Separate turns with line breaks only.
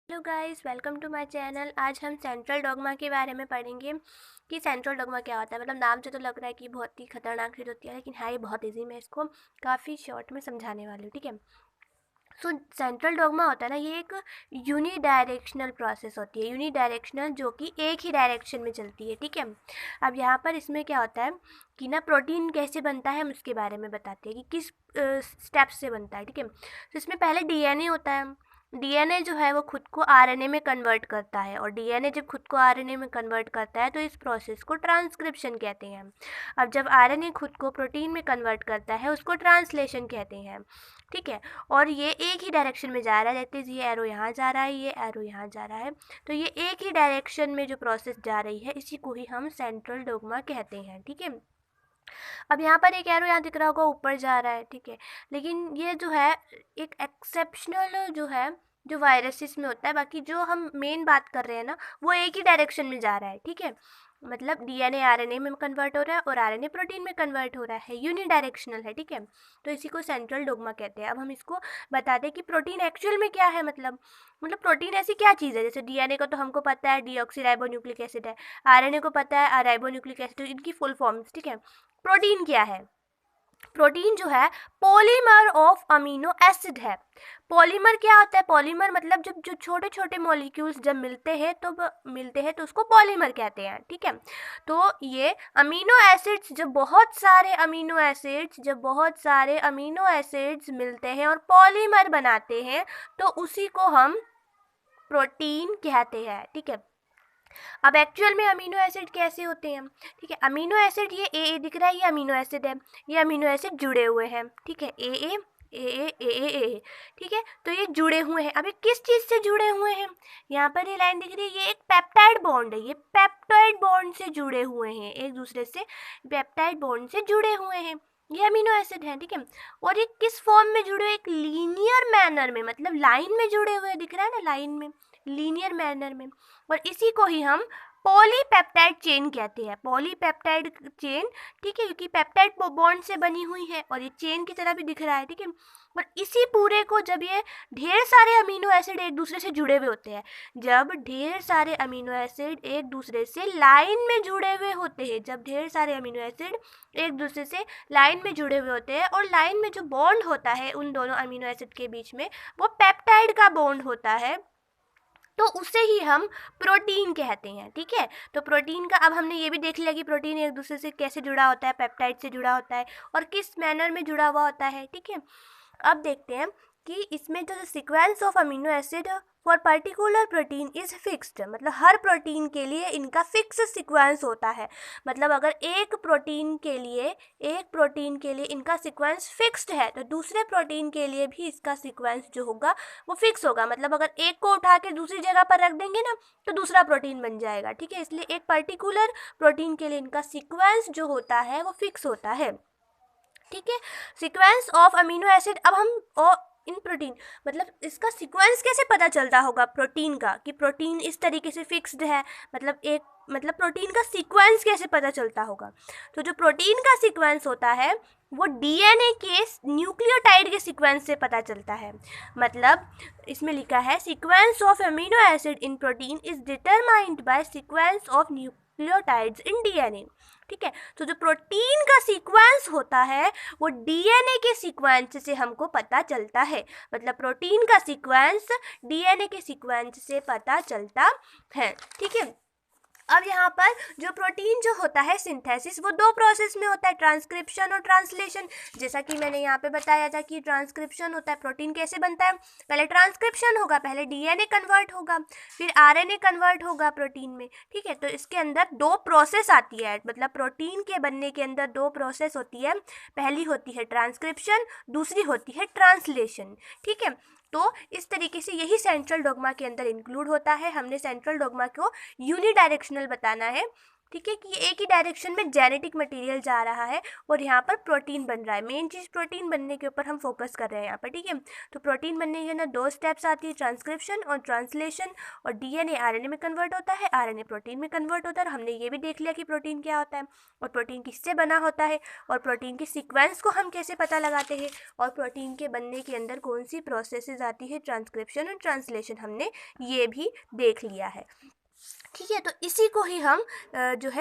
Hello guys, welcome to my channel. आज हम central dogma के बारे में पढ़ेंगे कि सेंट्रल डॉगमा क्या होता है। मतलब नाम से तो लग रहा है कि बहुत ही खतरनाक चीज़ होती है, लेकिन है ये बहुत इजी। मैं इसको काफ़ी शॉर्ट में समझाने वाली हूँ, ठीक है। सो सेंट्रल डॉगमा होता है ना, ये एक यूनी डायरेक्शनल प्रोसेस होती है। यूनी डायरेक्शनल जो कि एक ही डायरेक्शन में चलती है, ठीक है। अब यहाँ पर इसमें क्या होता है कि ना प्रोटीन कैसे बनता है, हम उसके बारे में बताते हैं कि किस स्टेप्स से बनता है, ठीक है। तो इसमें पहले डीएनए होता है। डीएनए जो है वो खुद को आरएनए में कन्वर्ट करता है, और डीएनए जब खुद को आरएनए में कन्वर्ट करता है तो इस प्रोसेस को ट्रांसक्रिप्शन कहते हैं। अब जब आरएनए खुद को प्रोटीन में कन्वर्ट करता है उसको ट्रांसलेशन कहते हैं, ठीक है। और ये एक ही डायरेक्शन में जा रहा है, जैसे ये एरो यहाँ जा रहा है, ये एरो यहाँ जा रहा है, तो ये एक ही डायरेक्शन में जो प्रोसेस जा रही है इसी को ही हम सेंट्रल डोग्मा कहते हैं, ठीक है। अब यहाँ पर एक एरो यहाँ दिख रहा होगा, ऊपर जा रहा है, ठीक है। लेकिन ये जो है एक एक्सेप्शनल जो है जो वायरसेस में होता है। बाकी जो हम मेन बात कर रहे हैं ना, वो एक ही डायरेक्शन में जा रहा है, ठीक है। मतलब डीएनए आरएनए में कन्वर्ट हो रहा है और आरएनए प्रोटीन में कन्वर्ट हो रहा है, यूनि डायरेक्शनल है, ठीक है। तो इसी को सेंट्रल डोग्मा कहते हैं। अब हम इसको बताते हैं कि प्रोटीन एक्चुअल में क्या है। मतलब प्रोटीन ऐसी क्या चीज़ है। जैसे डीएनए को तो हमको पता है डीऑक्सीराइबोन्यूक्लिक एसिड है, आरएनए को पता है राइबोन्यूक्लिक एसिड, इनकी फुल फॉर्म्स, ठीक है। प्रोटीन क्या है? प्रोटीन जो है पॉलीमर ऑफ अमीनो एसिड है। पॉलीमर क्या होता है? पॉलीमर मतलब जब जो छोटे छोटे मॉलिक्यूल्स जब मिलते हैं तो उसको पॉलीमर कहते हैं, ठीक है। तो ये अमीनो एसिड्स जब बहुत सारे अमीनो एसिड्स मिलते हैं और पॉलीमर बनाते हैं तो उसी को हम प्रोटीन कहते हैं, ठीक है। अब एक्चुअल में अमीनो एसिड कैसे होते हैं, ठीक है। अमीनो एसिड ये ए दिख रहा है, ये अमीनो एसिड है, ये अमीनो एसिड जुड़े हुए हैं, ठीक है। ए, ठीक है। तो ये जुड़े हुए हैं। अब ये किस चीज़ से जुड़े हुए हैं? यहाँ पर ये लाइन दिख रही है, ये एक पेप्टाइड बॉन्ड है। ये पेप्टाइड बॉन्ड से जुड़े हुए हैं, एक दूसरे से पेप्टाइड बॉन्ड से जुड़े हुए हैं। ये अमीनो एसिड हैं, ठीक है। और ये किस फॉर्म में जुड़े हुए? एक लीनियर मैनर में, मतलब लाइन में जुड़े हुए, दिख रहा है ना, लाइन में, लीनियर मैनर में। और इसी को ही हम पॉलीपेप्टाइड चेन कहते हैं। पॉलीपेप्टाइड चेन, ठीक है, क्योंकि पेप्टाइड बॉन्ड से बनी हुई है और ये चेन की तरह भी दिख रहा है, ठीक है। और इसी पूरे को जब ये ढेर सारे अमीनो एसिड एक दूसरे से जुड़े हुए होते हैं, जब ढेर सारे अमीनो एसिड एक दूसरे से लाइन में जुड़े हुए होते हैं, जब ढेर सारे अमीनो एसिड एक दूसरे से लाइन में जुड़े हुए होते हैं और लाइन में जो बॉन्ड होता है उन दोनों अमीनो एसिड के बीच में वो पेप्टाइड का बॉन्ड होता है, तो उसे ही हम प्रोटीन कहते हैं, ठीक है। तो प्रोटीन का अब हमने ये भी देख लिया कि प्रोटीन एक दूसरे से कैसे जुड़ा होता है, पेप्टाइड से जुड़ा होता है और किस मैनर में जुड़ा हुआ होता है, ठीक है। अब देखते हैं कि इसमें जो sequence of amino acid for particular protein is fixed. मतलब हर प्रोटीन के लिए इनका फिक्स सीक्वेंस होता है। मतलब अगर एक प्रोटीन के लिए इनका सीक्वेंस फिक्स्ड है तो दूसरे प्रोटीन के लिए भी इसका सीक्वेंस जो होगा वो फिक्स होगा। मतलब अगर एक को उठा के दूसरी जगह पर रख देंगे ना तो दूसरा प्रोटीन बन जाएगा, ठीक है। इसलिए एक पर्टिकुलर प्रोटीन के लिए इनका सीक्वेंस जो होता है वो फिक्स होता है, ठीक है। Sequence of amino acid. अब हम इन प्रोटीन, मतलब इसका सीक्वेंस कैसे पता चलता होगा प्रोटीन का कि प्रोटीन इस तरीके से फिक्स्ड है। मतलब प्रोटीन का सीक्वेंस कैसे पता चलता होगा? तो जो प्रोटीन का सीक्वेंस होता है वो डीएनए के न्यूक्लियोटाइड के सीक्वेंस से पता चलता है। मतलब इसमें लिखा है sequence of amino acid in protein is determined by sequence of nucleotides in DNA, ठीक है। तो जो प्रोटीन का सीक्वेंस होता है वो डीएनए के सीक्वेंस से हमको पता चलता है। मतलब प्रोटीन का सीक्वेंस डीएनए के सीक्वेंस से पता चलता है, ठीक है। अब यहाँ पर जो प्रोटीन जो होता है सिंथेसिस, वो दो प्रोसेस में होता है, ट्रांसक्रिप्शन और ट्रांसलेशन। जैसा कि मैंने यहाँ पे बताया था कि ट्रांसक्रिप्शन होता है, प्रोटीन कैसे बनता है, पहले ट्रांसक्रिप्शन होगा, पहले डीएनए कन्वर्ट होगा, फिर आरएनए कन्वर्ट होगा प्रोटीन में, ठीक है। तो इसके अंदर दो प्रोसेस आती है। मतलब प्रोटीन के बनने के अंदर दो प्रोसेस होती है। पहली होती है ट्रांसक्रिप्शन, दूसरी होती है ट्रांसलेशन, ठीक है। तो इस तरीके से यही सेंट्रल डोग्मा के अंदर इंक्लूड होता है। हमने सेंट्रल डोग्मा को यूनिडायरेक्शनल बताना है, ठीक है, कि एक ही डायरेक्शन में जेनेटिक मटेरियल जा रहा है और यहाँ पर प्रोटीन बन रहा है। मेन चीज़ प्रोटीन बनने के ऊपर हम फोकस कर रहे हैं यहाँ पर, ठीक है। तो प्रोटीन बनने के अंदर 2 स्टेप्स आती है, ट्रांसक्रिप्शन और ट्रांसलेशन। और डीएनए आरएनए में कन्वर्ट होता है, आरएनए प्रोटीन में कन्वर्ट होता है। और हमने ये भी देख लिया कि प्रोटीन क्या होता है और प्रोटीन किससे बना होता है और प्रोटीन की सीक्वेंस को हम कैसे पता लगाते हैं और प्रोटीन के बनने के अंदर कौन सी प्रोसेसेस आती है, ट्रांसक्रिप्शन और ट्रांसलेशन, हमने ये भी देख लिया है, ठीक है। तो इसी को ही हम जो है